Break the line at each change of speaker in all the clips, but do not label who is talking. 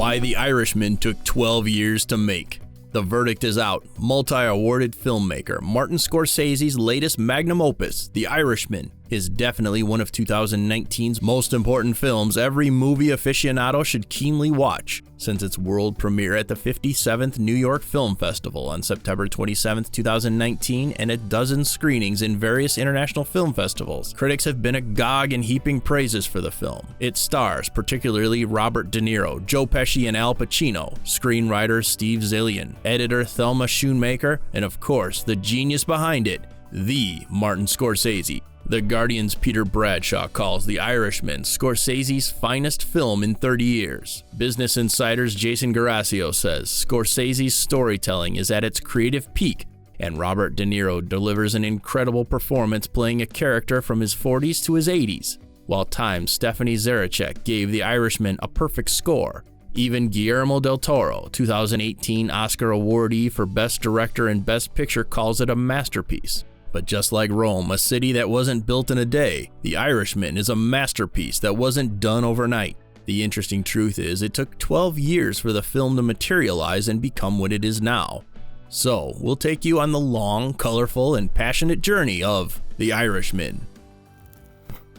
Why The Irishman took 12 years to make. The verdict is out. Multi-awarded filmmaker Martin Scorsese's latest magnum opus, The Irishman, is definitely one of 2019's most important films every movie aficionado should keenly watch. Since its world premiere at the 57th New York Film Festival on September 27, 2019, and a dozen screenings in various international film festivals, critics have been agog and heaping praises for the film. It stars particularly Robert de Niro, Joe Pesci and Al Pacino, screenwriter Steven Zaillian, editor Thelma Schoonmaker, and of course, the genius behind it, the Martin Scorsese. The Guardian's Peter Bradshaw calls The Irishman Scorsese's finest film in 30 years. Business Insider's Jason Guerrasio says Scorsese's storytelling is at its creative peak, and Robert De Niro delivers an incredible performance playing a character from his 40s to his 80s. While Time's Stephanie Zacharek gave The Irishman a perfect score, even Guillermo del Toro, 2018 Oscar awardee for Best Director and Best Picture, calls it a masterpiece. But just like Rome, a city that wasn't built in a day, The Irishman is a masterpiece that wasn't done overnight. The interesting truth is it took 12 years for the film to materialize and become what it is now. So, we'll take you on the long, colorful, and passionate journey of The Irishman.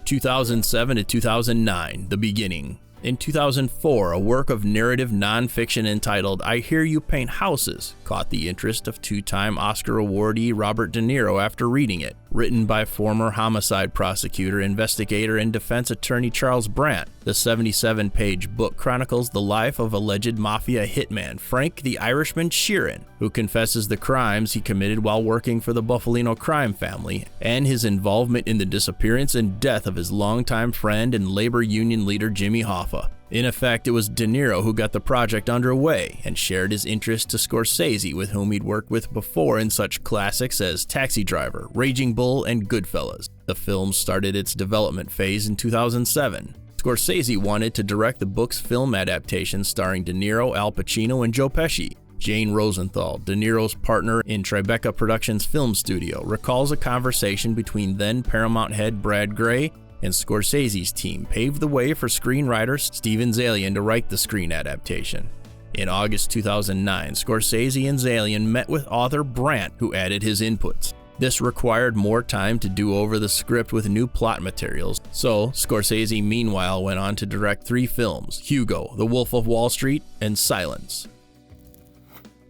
2007 to 2009, the beginning. In 2004, a work of narrative nonfiction entitled I Hear You Paint Houses caught the interest of two-time Oscar awardee Robert De Niro after reading it. Written by former homicide prosecutor, investigator, and defense attorney Charles Brandt, the 77-page book chronicles the life of alleged mafia hitman Frank the Irishman Sheeran, who confesses the crimes he committed while working for the Buffalino crime family, and his involvement in the disappearance and death of his longtime friend and labor union leader Jimmy Hoffa. In effect, it was De Niro who got the project underway and shared his interest to Scorsese, with whom he'd worked with before in such classics as Taxi Driver, Raging Bull, and Goodfellas. The film started its development phase in 2007. Scorsese wanted to direct the book's film adaptation starring De Niro, Al Pacino, and Joe Pesci. Jane Rosenthal, De Niro's partner in Tribeca Productions film studio, recalls a conversation between then Paramount head Brad Gray and Scorsese's team paved the way for screenwriter Steven Zaillian to write the screen adaptation. In August 2009, Scorsese and Zaillian met with author Brandt, who added his inputs. This required more time to do over the script with new plot materials, so Scorsese meanwhile went on to direct 3 films: Hugo, The Wolf of Wall Street, and Silence.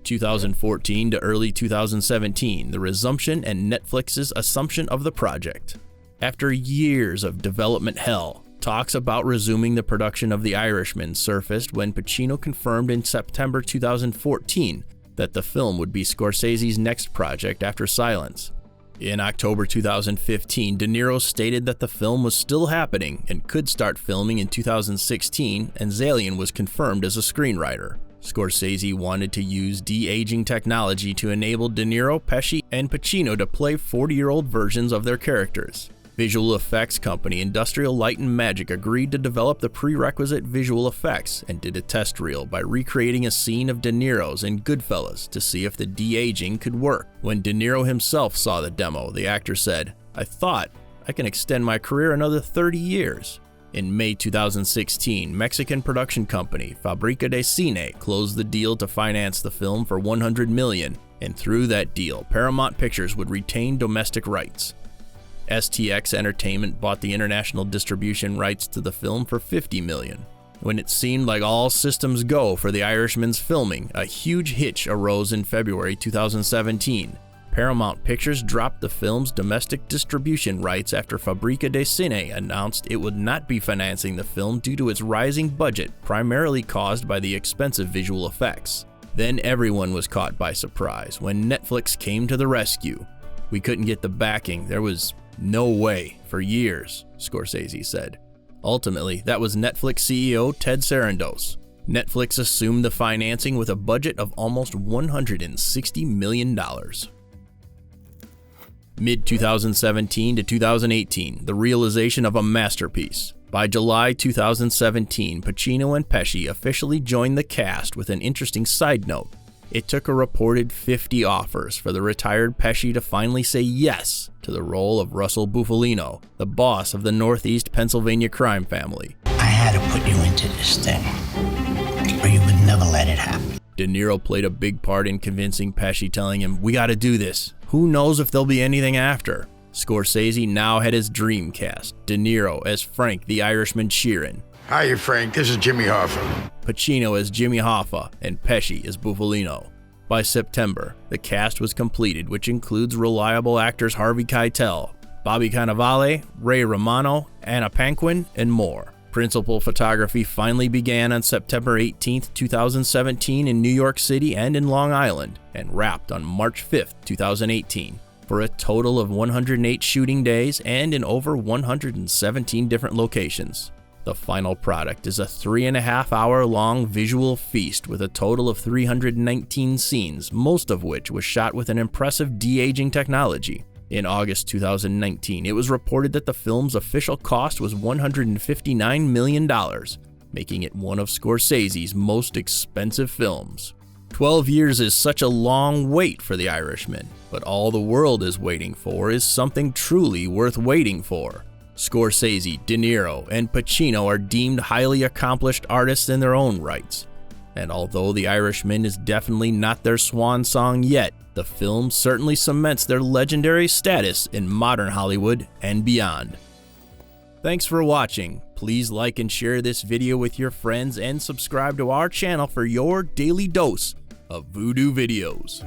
2014 to early 2017, the resumption and Netflix's assumption of the project. After years of development hell, talks about resuming the production of The Irishman surfaced when Pacino confirmed in September 2014 that the film would be Scorsese's next project after Silence. In October 2015, De Niro stated that the film was still happening and could start filming in 2016, and Zaillian was confirmed as a screenwriter. Scorsese wanted to use de-aging technology to enable De Niro, Pesci, and Pacino to play 40-year-old versions of their characters. Visual effects company Industrial Light and Magic agreed to develop the prerequisite visual effects and did a test reel by recreating a scene of De Niro's in Goodfellas to see if the de-aging could work. When De Niro himself saw the demo, the actor said, "I thought I can extend my career another 30 years. In May 2016, Mexican production company Fabrica de Cine closed the deal to finance the film for $100 million, and through that deal, Paramount Pictures would retain domestic rights. STX Entertainment bought the international distribution rights to the film for $50 million. When it seemed like all systems go for The Irishman's filming, a huge hitch arose in February 2017. Paramount Pictures dropped the film's domestic distribution rights after Fabrica de Cine announced it would not be financing the film due to its rising budget, primarily caused by the expensive visual effects. Then everyone was caught by surprise when Netflix came to the rescue. "We couldn't get the backing. There was no way for years," Scorsese said. Ultimately, that was Netflix CEO Ted Sarandos. Netflix assumed the financing with a budget of almost $160 million. Mid-2017 to 2018, the realization of a masterpiece. By July 2017, Pacino and Pesci officially joined the cast with an interesting side note. It took a reported 50 offers for the retired Pesci to finally say yes to the role of Russell Bufalino, the boss of the Northeast Pennsylvania crime family.
I had to put you into this thing, or you would happen.
De Niro played a big part in convincing Pesci, telling him, "We gotta do this. Who knows if there'll be anything after?" Scorsese now had his dream cast, De Niro as Frank the Irishman Sheeran,
Hiya, Frank. This is Jimmy Hoffa.
Pacino as Jimmy Hoffa, and Pesci as Bufalino. By September, the cast was completed, which includes reliable actors Harvey Keitel, Bobby Cannavale, Ray Romano, Anna Paquin, and more. Principal photography finally began on September 18, 2017 in New York City and in Long Island, and wrapped on March 5, 2018, for a total of 108 shooting days and in over 117 different locations. The final product is a 3.5-hour long visual feast with a total of 319 scenes, most of which was shot with an impressive de-aging technology. In August 2019, it was reported that the film's official cost was $159 million, making it one of Scorsese's most expensive films. 12 years is such a long wait for The Irishman, but all the world is waiting for is something truly worth waiting for. Scorsese, De Niro, and Pacino are deemed highly accomplished artists in their own rights. And although The Irishman is definitely not their swan song yet, the film certainly cements their legendary status in modern Hollywood and beyond. Thanks for watching. Please like and share this video with your friends and subscribe to our channel for your daily dose of voodoo videos.